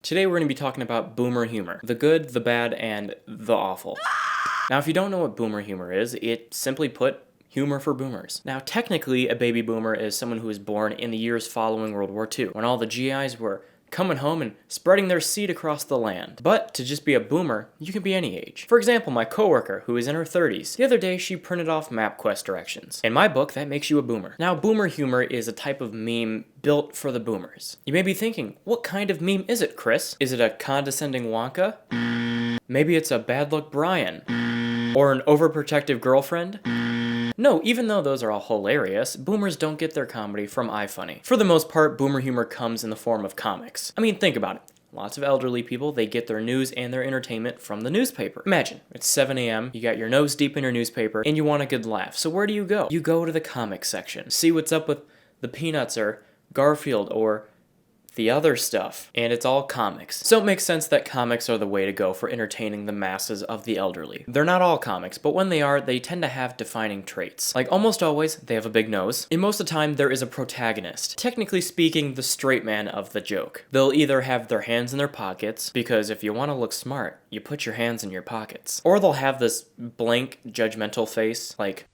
Today we're going to be talking about boomer humor. The good, the bad, and the awful. Now if you don't know what boomer humor is, it simply put, humor for boomers. Now technically a baby boomer is someone who was born in the years following World War II, when all the GIs were coming home and spreading their seed across the land. But to just be a boomer, you can be any age. For example, my coworker, who is in her 30s, the other day she printed off MapQuest directions. In my book, that makes you a boomer. Now, boomer humor is a type of meme built for the boomers. You may be thinking, what kind of meme is it, Chris? Is it a condescending Wonka? Maybe it's a bad luck Brian? Or an overprotective girlfriend? No, even though those are all hilarious, boomers don't get their comedy from iFunny. For the most part, boomer humor comes in the form of comics. I mean, think about it. Lots of elderly people, they get their news and their entertainment from the newspaper. Imagine, it's 7 a.m., you got your nose deep in your newspaper, and you want a good laugh. So where do you go? You go to the comic section. See what's up with the Peanuts or Garfield or the other stuff, and it's all comics. So it makes sense that comics are the way to go for entertaining the masses of the elderly. They're not all comics, but when they are, they tend to have defining traits. Like almost always, they have a big nose, and most of the time there is a protagonist. Technically speaking, the straight man of the joke. They'll either have their hands in their pockets, because if you want to look smart, you put your hands in your pockets. Or they'll have this blank, judgmental face, like,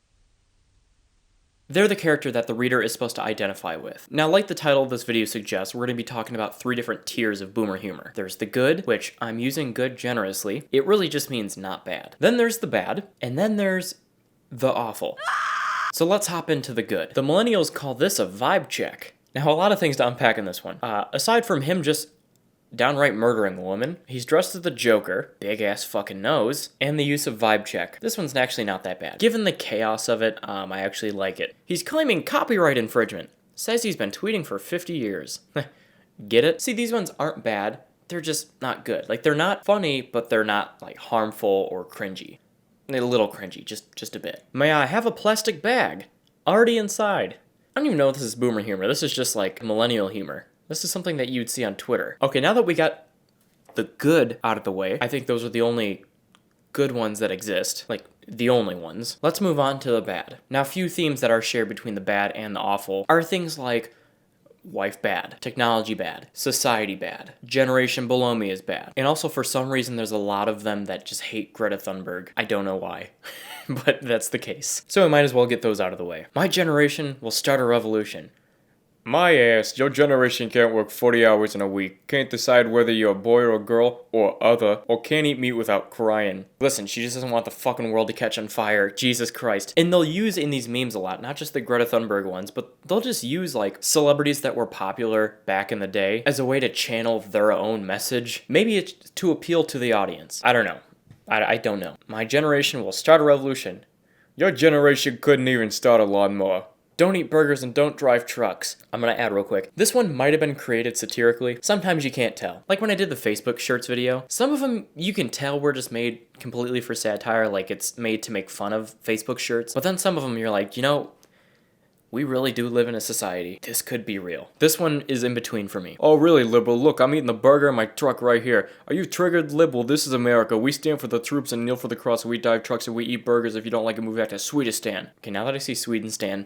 they're the character that the reader is supposed to identify with. Now, like the title of this video suggests, we're going to be talking about 3 different tiers of boomer humor. There's the good, which I'm using good generously. It really just means not bad. Then there's the bad, and then there's the awful. So let's hop into the good. The millennials call this a vibe check. Now, a lot of things to unpack in this one. Aside from him just downright murdering a woman, he's dressed as the Joker, big ass fucking nose, and the use of vibe check. This one's actually not that bad. Given the chaos of it, I actually like it. He's claiming copyright infringement. Says he's been tweeting for 50 years. Get it? See, these ones aren't bad, they're just not good. Like, they're not funny, but they're not, like, harmful or cringy. They're a little cringy, just a bit. May I have a plastic bag? Already inside. I don't even know if this is boomer humor. This is just, like, millennial humor. This is something that you'd see on Twitter. Okay, now that we got the good out of the way, I think those are the only good ones that exist. Like, the only ones. Let's move on to the bad. Now, a few themes that are shared between the bad and the awful are things like wife bad, technology bad, society bad, generation below me is bad. And also, for some reason, there's a lot of them that just hate Greta Thunberg. I don't know why, but that's the case. So I might as well get those out of the way. My generation will start a revolution. My ass, your generation can't work 40 hours in a week, can't decide whether you're a boy or a girl, or other, or can't eat meat without crying. Listen, she just doesn't want the fucking world to catch on fire, Jesus Christ. And they'll use in these memes a lot, not just the Greta Thunberg ones, but they'll just use like celebrities that were popular back in the day as a way to channel their own message. Maybe it's to appeal to the audience. I don't know. I don't know. My generation will start a revolution. Your generation couldn't even start a lawnmower. Don't eat burgers and don't drive trucks. I'm gonna add real quick. This one might have been created satirically. Sometimes you can't tell. Like when I did the Facebook shirts video, some of them you can tell were just made completely for satire, like it's made to make fun of Facebook shirts. But then some of them you're like, you know, we really do live in a society. This could be real. This one is in between for me. Oh really, liberal? Look, I'm eating the burger in my truck right here. Are you triggered, liberal? This is America. We stand for the troops and kneel for the cross. We drive trucks and we eat burgers. If you don't like it, move back to Swedistan. Okay, now that I see Swedistan,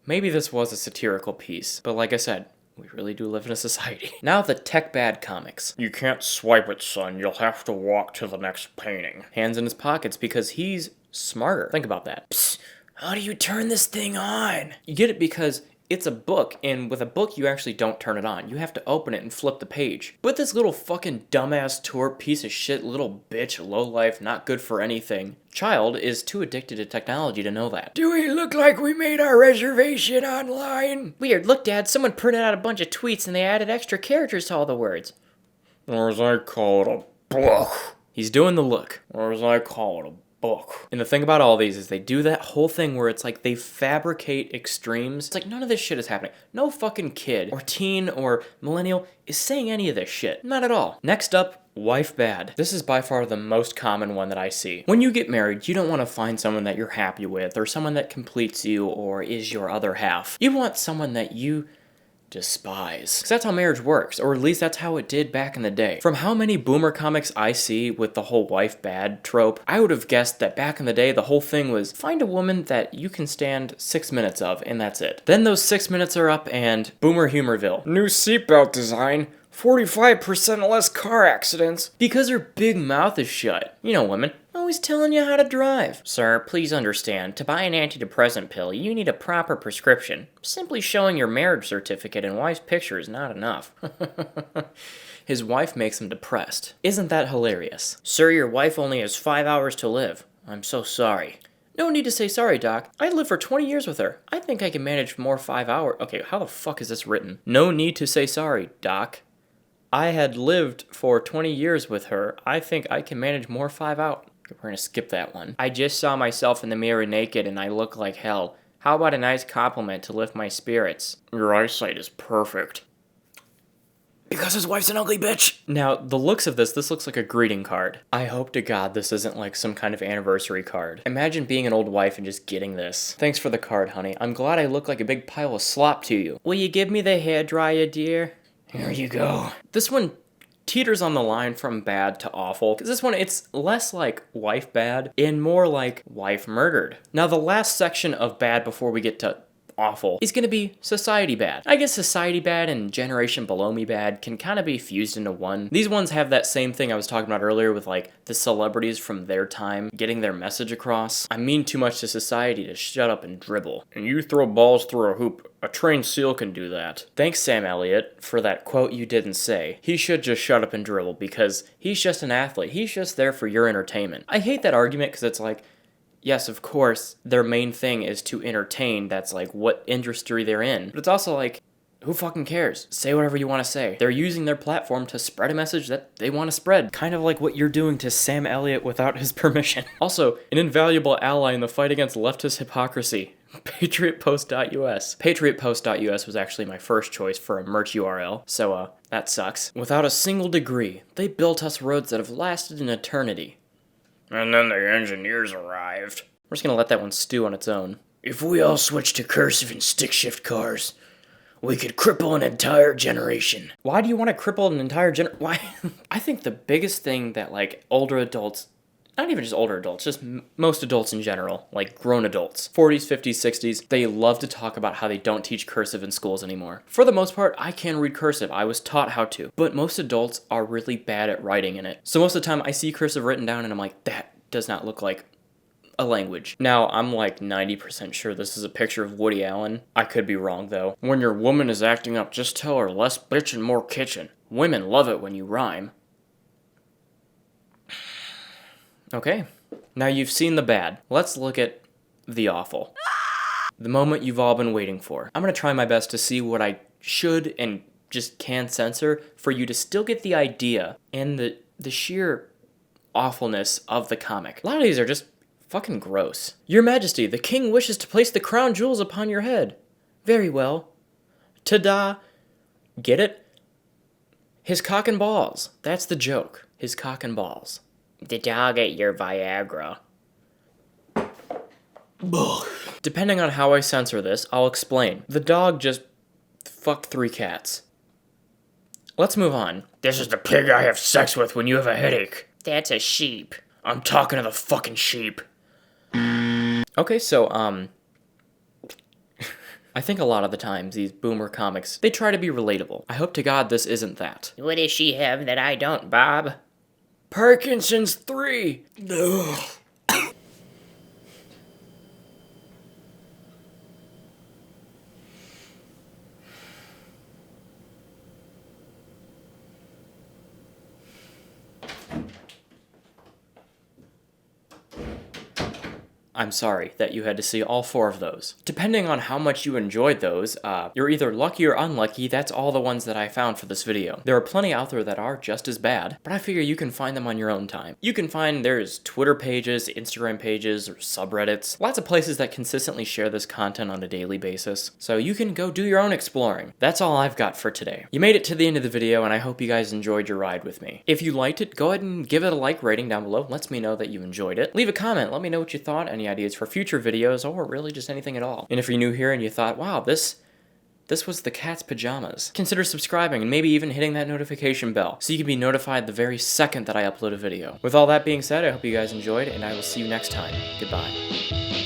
maybe this was a satirical piece, but like I said, we really do live in a society. Now the tech bad comics. You can't swipe it, son. You'll have to walk to the next painting. Hands in his pockets because he's smarter. Think about that. Psst, how do you turn this thing on? You get it because it's a book, and with a book you actually don't turn it on. You have to open it and flip the page. But this little fucking dumbass twerp piece of shit, little bitch, lowlife, not good for anything child is too addicted to technology to know that. Do we look like we made our reservation online? Weird. Look, Dad, someone printed out a bunch of tweets and they added extra characters to all the words. Or as I call it, a book. He's doing the look. Or as I call it, a book. And the thing about all these is they do that whole thing where it's like they fabricate extremes. It's like none of this shit is happening. No fucking kid or teen or millennial is saying any of this shit. Not at all. Next up, wife bad. This is by far the most common one that I see. When you get married, you don't want to find someone that you're happy with or someone that completes you or is your other half. You want someone that you despise. Because that's how marriage works, or at least that's how it did back in the day. From how many boomer comics I see with the whole wife bad trope, I would have guessed that back in the day the whole thing was find a woman that you can stand 6 minutes of and that's it. Then those 6 minutes are up and boomer humorville. New seatbelt design. 45% less car accidents because her big mouth is shut. You know, women, always telling you how to drive. Sir, please understand, to buy an antidepressant pill, you need a proper prescription. Simply showing your marriage certificate and wife's picture is not enough. His wife makes him depressed. Isn't that hilarious? Sir, your wife only has 5 hours to live. I'm so sorry. No need to say sorry, Doc. I lived for 20 years with her. I think I can manage more 5 hours. Okay, how the fuck is this written? No need to say sorry, Doc. I had lived for 20 years with her. I think I can manage more 5 hours. We're gonna skip that one. I just saw myself in the mirror naked and I look like hell. How about a nice compliment to lift my spirits? Your eyesight is perfect. Because his wife's an ugly bitch. Now, the looks of this looks like a greeting card. I hope to God this isn't like some kind of anniversary card. Imagine being an old wife and just getting this. Thanks for the card, honey. I'm glad I look like a big pile of slop to you. Will you give me the hairdryer, dear? Here you go. This one teeters on the line from bad to awful. Because this one, it's less like wife bad and more like wife murdered. Now, the last section of bad before we get to awful is gonna be society bad. I guess society bad and generation below me bad can kind of be fused into one. These ones have that same thing I was talking about earlier with like the celebrities from their time getting their message across. I mean too much to society to shut up and dribble. And you throw balls through a hoop. A trained seal can do that. Thanks, Sam Elliott, for that quote you didn't say. He should just shut up and dribble because he's just an athlete. He's just there for your entertainment. I hate that argument because it's like, yes, of course, their main thing is to entertain. That's like what industry they're in. But it's also like, who fucking cares? Say whatever you want to say. They're using their platform to spread a message that they want to spread. Kind of like what you're doing to Sam Elliott without his permission. Also, an invaluable ally in the fight against leftist hypocrisy. PatriotPost.us. PatriotPost.us was actually my first choice for a merch URL, so that sucks. Without a single degree, they built us roads that have lasted an eternity. And then the engineers arrived. We're just gonna let that one stew on its own. If we all switch to cursive and stick shift cars, we could cripple an entire generation. Why do you want to cripple an entire Why? I think the biggest thing that like older adults, not even just older adults, just most adults in general, like grown adults, 40s, 50s, 60s, they love to talk about how they don't teach cursive in schools anymore. For the most part, I can read cursive. I was taught how to. But most adults are really bad at writing in it. So most of the time I see cursive written down and I'm like, that does not look like a language. Now, I'm like 90% sure this is a picture of Woody Allen. I could be wrong though. When your woman is acting up, just tell her less bitch and more kitchen. Women love it when you rhyme. Okay, now you've seen the bad. Let's look at the awful. The moment you've all been waiting for. I'm gonna try my best to see what I should and just can censor for you to still get the idea and the sheer awfulness of the comic. A lot of these are just fucking gross. Your Majesty, the king wishes to place the crown jewels upon your head. Very well. Ta-da. Get it? His cock and balls. That's the joke. His cock and balls. The dog ate your Viagra. Depending on how I censor this, I'll explain. The dog just fucked 3 cats. Let's move on. This is the pig I have sex with when you have a headache. That's a sheep. I'm talking to the fucking sheep. Okay, so, I think a lot of the times these boomer comics, they try to be relatable. I hope to God this isn't that. What does she have that I don't, Bob? Parkinson's 3. Ugh. I'm sorry that you had to see all 4 of those. Depending on how much you enjoyed those, you're either lucky or unlucky. That's all the ones that I found for this video. There are plenty out there that are just as bad, but I figure you can find them on your own time. You can find there's Twitter pages, Instagram pages, or subreddits. Lots of places that consistently share this content on a daily basis. So you can go do your own exploring. That's all I've got for today. You made it to the end of the video, and I hope you guys enjoyed your ride with me. If you liked it, go ahead and give it a like rating down below. Lets me know that you enjoyed it. Leave a comment. Let me know what you thought. Any ideas for future videos, or really just anything at all. And if you're new here and you thought, wow, this was the cat's pajamas, consider subscribing and maybe even hitting that notification bell so you can be notified the very second that I upload a video. With all that being said, I hope you guys enjoyed, and I will see you next time. Goodbye.